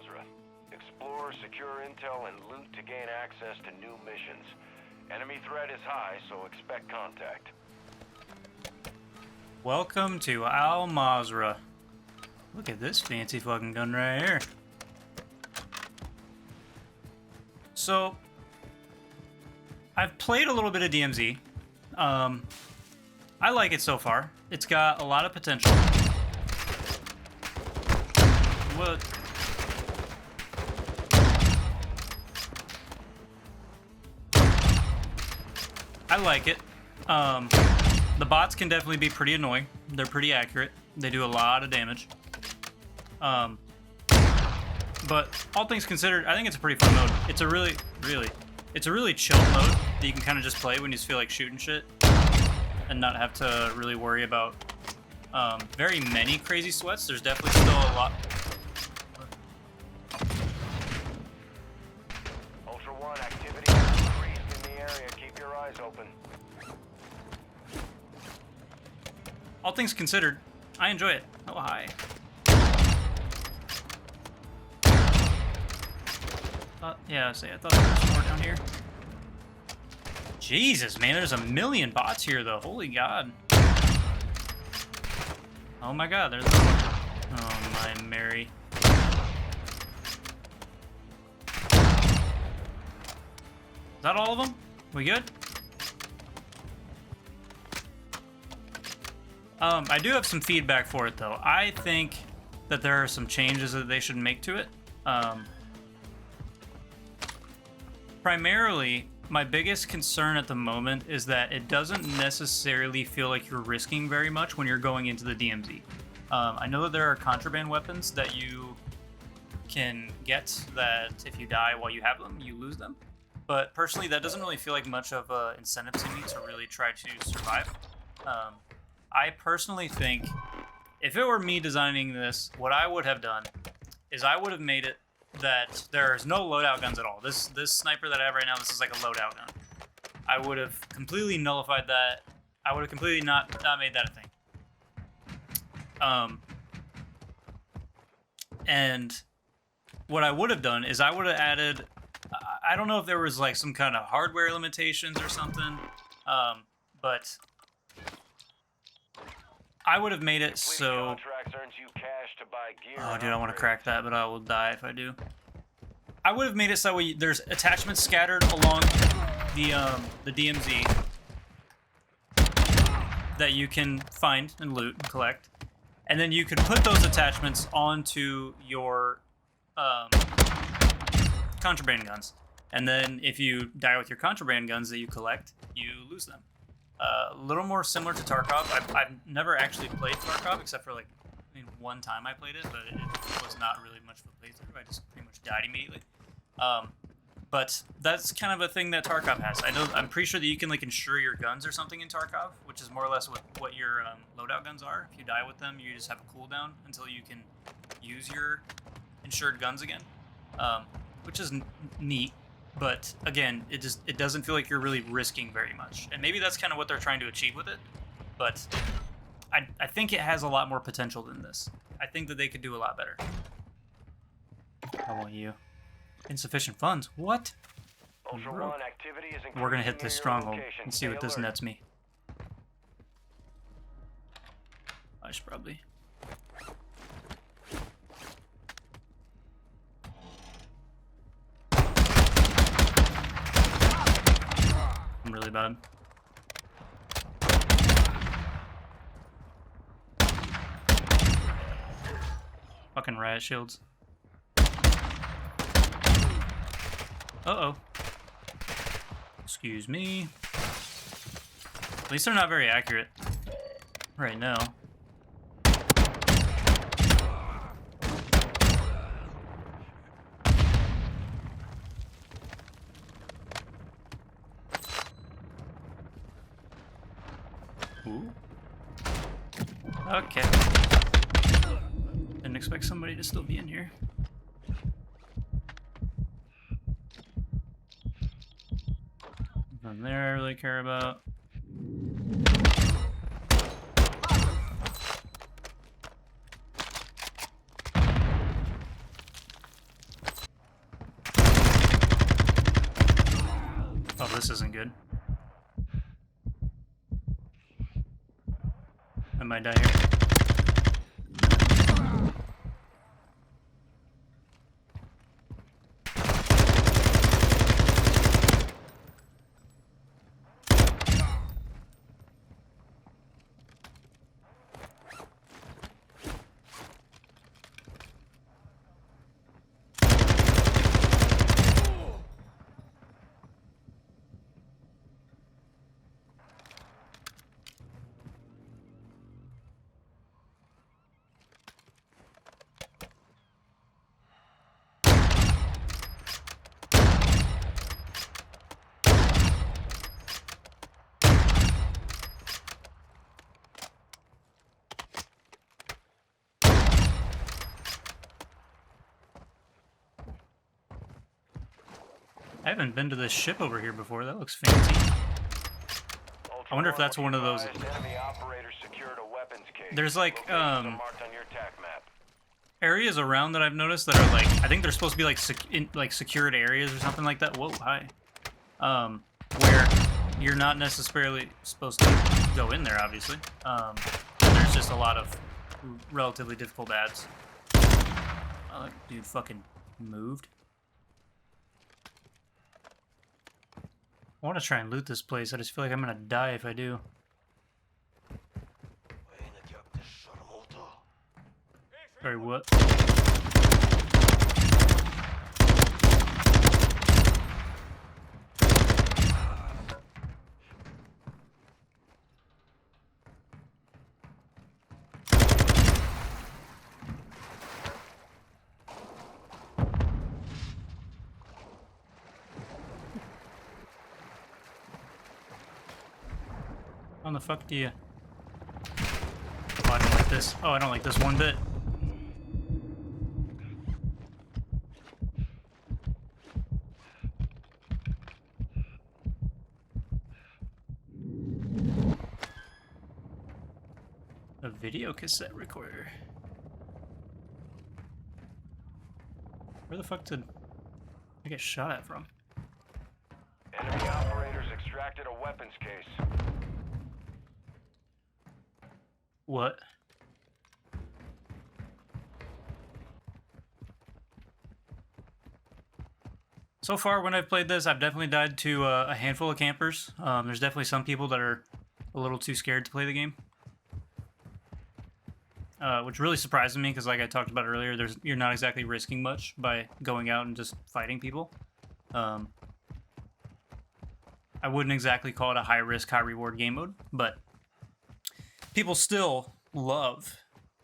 Mazra. Explore, secure intel, and loot to gain access to new missions. Enemy threat is high, so expect contact. Welcome to Al Mazra. Look at this fancy fucking gun right here. So, I've played a little bit of DMZ. I like it so far. It's got a lot of potential. What? I like it. The bots can definitely be pretty annoying. They're pretty accurate. They do a lot of damage. But all things considered, I think it's a pretty fun mode. It's a really chill mode that you can kind of just play when you just feel like shooting shit and not have to really worry about very many crazy sweats. There's definitely still a lot. Ultra One, activity has increased in the area. Keep your eyes open. All things considered, I enjoy it. Oh, hi. Yeah, I thought there was more down here. Jesus, man, there's a million bots here, though. Holy God. Oh my God, there's... Oh my Mary. Is that all of them? We good? I do have some feedback for it, though. I think that there are some changes that they should make to it. Primarily, my biggest concern at the moment is that it doesn't necessarily feel like you're risking very much when you're going into the DMZ. I know that there are contraband weapons that you can get that if you die while you have them, you lose them. But personally, that doesn't really feel like much of an incentive to me to really try to survive. I personally think if it were me designing this, what I would have done is I would have made it that there's no loadout guns at all. This sniper that I have right now, this is like a loadout gun. I would have completely nullified that. I would have completely not made that a thing. And what I would have done is I would have added, I don't know if there was like some kind of hardware limitations or something, but I would have made it so... Oh, dude, I want to crack that, but I will die if I do. I would have made it so there's attachments scattered along the DMZ that you can find and loot and collect. And then you could put those attachments onto your contraband guns. And then if you die with your contraband guns that you collect, you lose them. A little more similar to Tarkov. I've never actually played Tarkov except for like, one time I played it, but it was not really much of a playthrough. I just pretty much died immediately. But that's kind of a thing that Tarkov has. I'm pretty sure that you can like insure your guns or something in Tarkov, which is more or less what your loadout guns are. If you die with them, you just have a cooldown until you can use your insured guns again, which is neat. But again, it doesn't feel like you're really risking very much. And maybe that's kind of what they're trying to achieve with it. But I think it has a lot more potential than this. I think that they could do a lot better. I want you. Insufficient funds. What? We're gonna hit this stronghold and see what this nets me. I should probably. I'm really bad. Fucking riot shields. Uh-oh. Excuse me. At least they're not very accurate right now. Ooh. Okay. Didn't expect somebody to still be in here. Nothing there I really care about. this isn't good. I might die here. I haven't been to this ship over here before. That looks fancy. I wonder if that's one of those. There's like areas around that I've noticed that are like, I think they're supposed to be like secured areas or something like that. Whoa, hi. Where you're not necessarily supposed to go in there, obviously. There's just a lot of relatively difficult ads. Oh, that dude fucking moved. I want to try and loot this place. I just feel like I'm gonna die if I do. Sorry, what? How the fuck do you... Oh, I don't like this. Oh, I don't like this one bit. A video cassette recorder. Where the fuck did I get shot at from? Enemy operators extracted a weapons case. What? So far, when I've played this, I've definitely died to a handful of campers. There's definitely some people that are a little too scared to play the game. Which really surprises me, because like I talked about earlier, you're not exactly risking much by going out and just fighting people. I wouldn't exactly call it a high-risk, high-reward game mode, but people still love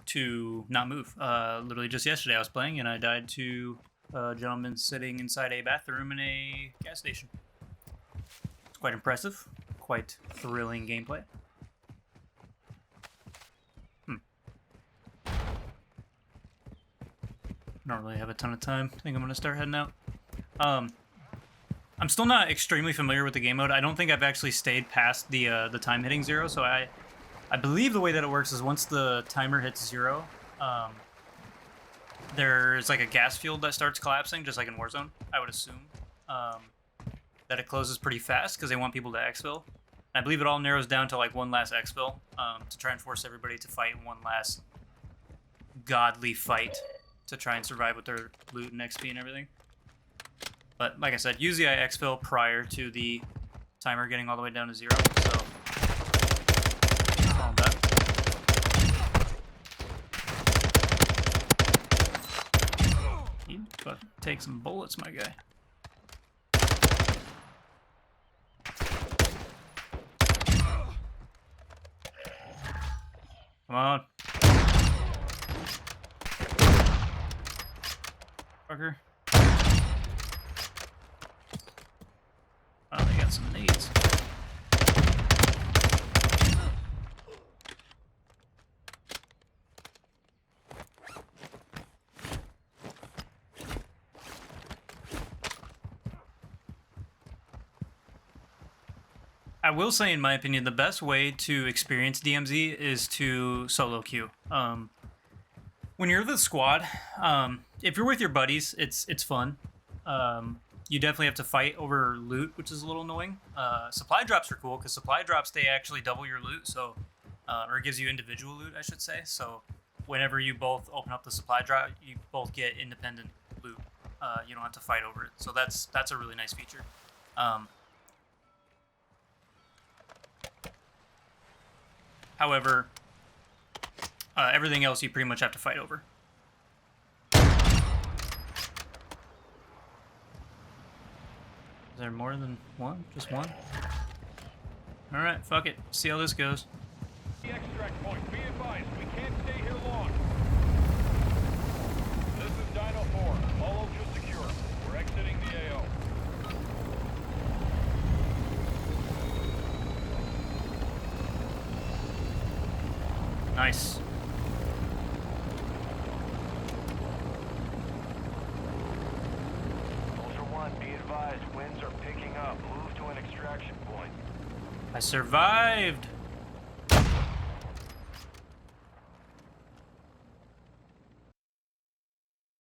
to not move. Literally just yesterday I was playing and I died to a gentleman sitting inside a bathroom in a gas station. It's quite impressive, quite thrilling gameplay. I don't really have a ton of time. I think I'm gonna start heading out. I'm still not extremely familiar with the game mode. I don't think I've actually stayed past the time hitting 0, so I believe the way that it works is once the timer hits 0, there's like a gas field that starts collapsing, just like in Warzone, I would assume. That it closes pretty fast because they want people to exfil. I believe it all narrows down to like one last exfil to try and force everybody to fight one last godly fight to try and survive with their loot and XP and everything. But like I said, usually I exfil prior to the timer getting all the way down to 0, so all that. You fucking take some bullets, my guy. Come on. Fucker. Oh, they got some nades. I will say, in my opinion, the best way to experience DMZ is to solo queue. When you're the squad, if you're with your buddies, it's fun. you definitely have to fight over loot, which is a little annoying. Supply drops are cool because supply drops, they actually double your loot, so or it gives you individual loot, I should say. So whenever you both open up the supply drop, you both get independent loot. You don't have to fight over it. So that's a really nice feature. However, everything else you pretty much have to fight over. Is there more than one? Just one? Alright, fuck it. See how this goes. The extract point. Be advised, we can't stay here long. This is Dino 4. All ultra secure. We're exiting the AO. Nice. Ultra One, be advised, winds are picking up. Move to an extraction point. I survived!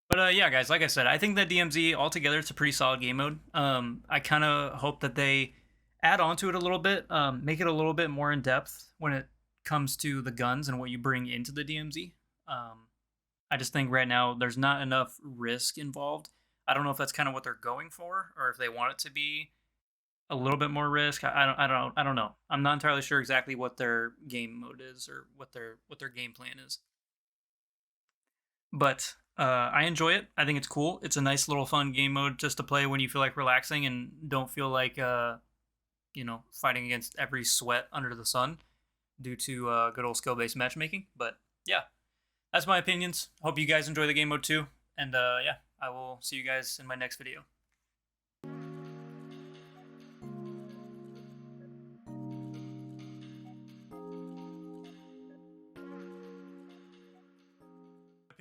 But yeah, guys, like I said, I think that DMZ altogether it's a pretty solid game mode. I kind of hope that they add on to it a little bit, make it a little bit more in depth when it comes to the guns and what you bring into the DMZ. I just think right now there's not enough risk involved. I don't know if that's kind of what they're going for, or if they want it to be a little bit more risk. I don't know. I'm not entirely sure exactly what their game mode is or what their game plan is. But I enjoy it. I think it's cool. It's a nice little fun game mode just to play when you feel like relaxing and don't feel like fighting against every sweat under the sun due to good old skill-based matchmaking. But yeah, that's my opinions. Hope you guys enjoy the game mode too. And yeah, I will see you guys in my next video.